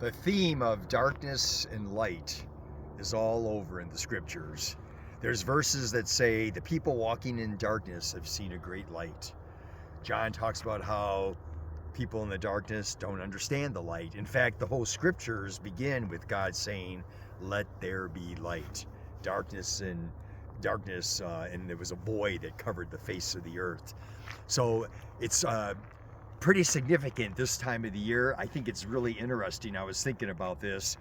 The theme of darkness and light is all over in the scriptures. There's verses that say the people walking in darkness have seen a great light. John talks about how people in the darkness don't understand the light. In fact, the whole scriptures begin with God saying, "Let there be light." Darkness, and there was a void that covered the face of the earth. So it's pretty significant this time of the year. I think it's really interesting. I was thinking about this.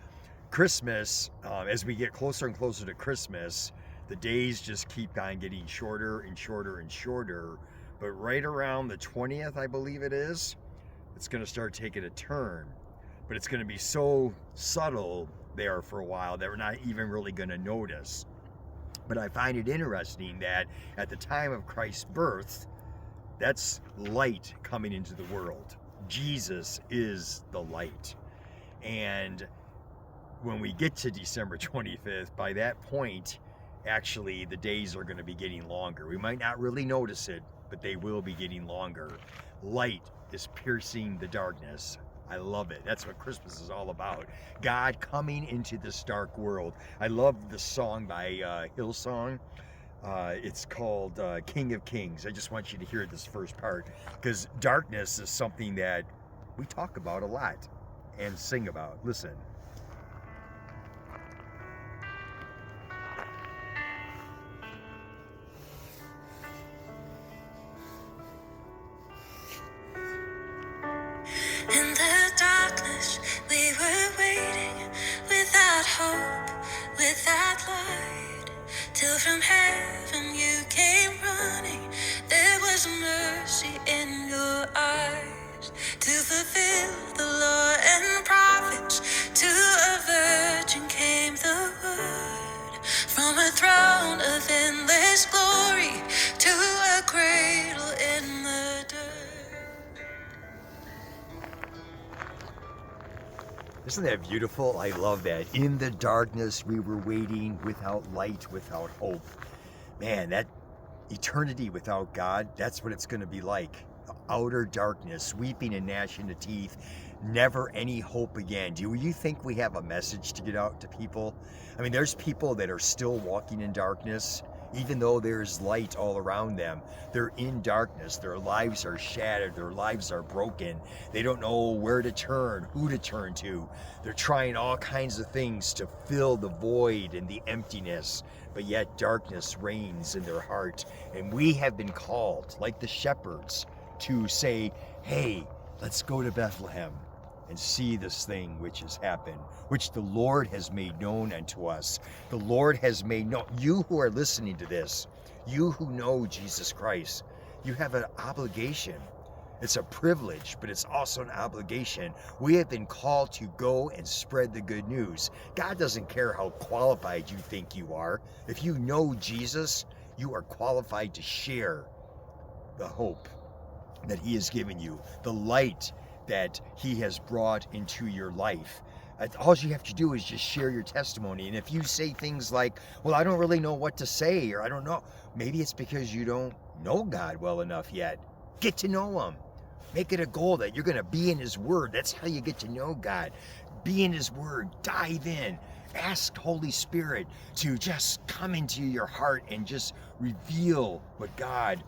Christmas, as we get closer and closer to Christmas, the days just keep on getting shorter and shorter and shorter. But right around the 20th, I believe it is, it's going to start taking a turn. But it's going to be so subtle there for a while that we're not even really going to notice. But I find it interesting that at the time of Christ's birth, that's light coming into the world. Jesus is the light. And when we get to December 25th, by that point, actually the days are going to be getting longer. We might not really notice it, but they will be getting longer. Light is piercing the darkness. I love it. That's what Christmas is all about. God coming into this dark world. I love the song by Hillsong. It's called King of Kings. I just want you to hear this first part, because darkness is something that we talk about a lot and sing about. Listen. In the darkness, we were waiting without hope, without light, till from heaven you came running. There was mercy in your eyes to fulfill the law and prophets. To a virgin came the word from a throne of endless glory to a cradle in the dirt. Isn't that beautiful? I love that. In the darkness, we were waiting without light, without hope. Man, that eternity without God, that's what it's going to be like. Outer darkness, weeping and gnashing of teeth, never any hope again. Do you think we have a message to get out to people? I mean, there's people that are still walking in darkness, even though there's light all around them. They're in darkness. Their lives are shattered. Their lives are broken. They don't know where to turn, who to turn to. They're trying all kinds of things to fill the void and the emptiness, but yet darkness reigns in their heart. And we have been called, like the shepherds, to say, hey, let's go to Bethlehem and see this thing which has happened, which the Lord has made known unto us. The Lord has made known. You who are listening to this, you who know Jesus Christ, you have an obligation. It's a privilege, but it's also an obligation. We have been called to go and spread the good news. God doesn't care how qualified you think you are. If you know Jesus, you are qualified to share the hope that He has given you, the light that He has brought into your life. All you have to do is just share your testimony. And if you say things like, well, I don't really know what to say, or I don't know, maybe it's because you don't know God well enough yet. Get to know Him. Make it a goal that you're going to be in His Word. That's how you get to know God. Be in His Word. Dive in. Ask Holy Spirit to just come into your heart and just reveal what God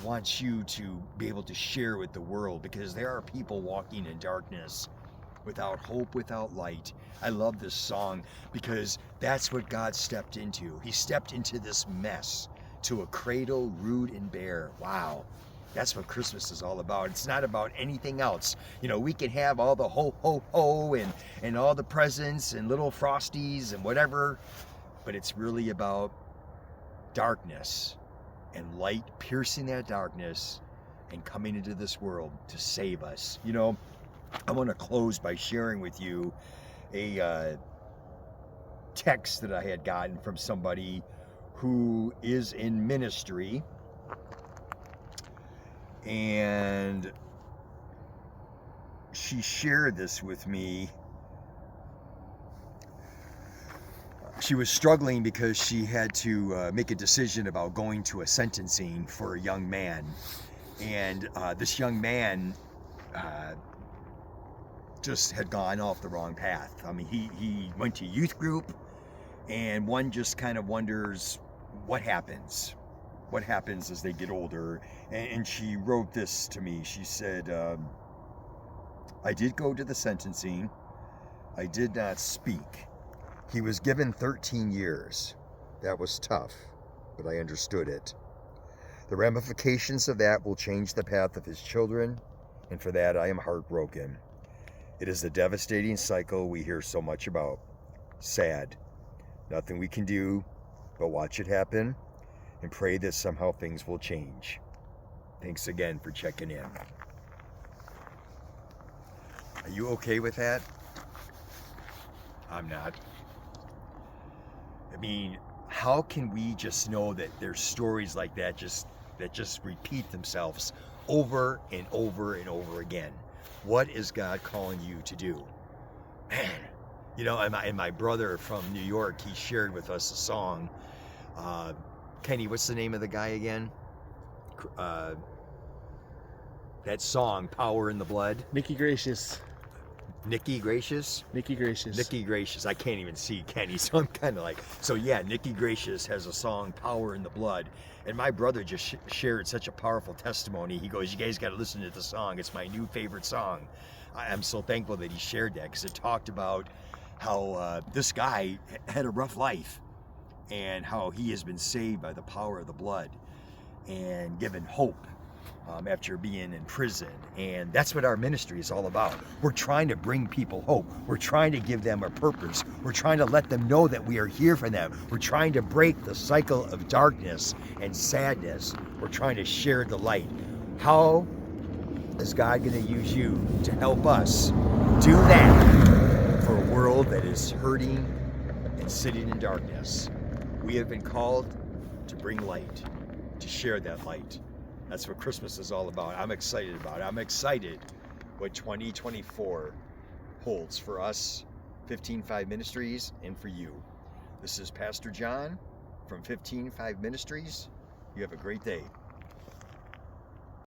wants you to be able to share with the world, because there are people walking in darkness without hope, without light. I love this song because that's what God stepped into. He stepped into this mess, to a cradle rude and bare. Wow. That's what Christmas is all about. It's not about anything else. You know, we can have all the ho, ho, ho, and all the presents and little frosties and whatever, but it's really about darkness and light piercing that darkness and coming into this world to save us. You know, I want to close by sharing with you a text that I had gotten from somebody who is in ministry, and she shared this with me. She was struggling because she had to make a decision about going to a sentencing for a young man. And this young man just had gone off the wrong path. I mean, he went to youth group, and one just kind of wonders what happens as they get older. And she wrote this to me. She said, I did go to the sentencing. I did not speak. He was given 13 years. That was tough, but I understood it. The ramifications of that will change the path of his children, and for that I am heartbroken. It is a devastating cycle we hear so much about. Sad. Nothing we can do but watch it happen and pray that somehow things will change. Thanks again for checking in. Are you okay with that? I'm not. I mean, how can we just know that there's stories like that that just repeat themselves over and over and over again? What is God calling you to do? Man, you know, and my brother from New York, he shared with us a song. Kenny, what's the name of the guy again? That song, Power in the Blood. Nicky Gracious. Nicky Gracious? Nicky Gracious. Nicky Gracious. I can't even see Kenny, so I'm kind of like... So yeah, Nicky Gracious has a song, Power in the Blood. And my brother just shared such a powerful testimony. He goes, you guys got to listen to the song. It's my new favorite song. I'm so thankful that he shared that, because it talked about how this guy had a rough life and how he has been saved by the power of the blood and given hope after being in prison. And that's what our ministry is all about. We're trying to bring people hope. We're trying to give them a purpose. We're trying to let them know that we are here for them. We're trying to break the cycle of darkness and sadness. We're trying to share the light. How is God going to use you to help us do that for a world that is hurting and sitting in darkness? We have been called to bring light, to share that light. That's what Christmas is all about. I'm excited about it. I'm excited what 2024 holds for us, 15-5 Ministries, and for you. This is Pastor John from 15-5 Ministries. You have a great day.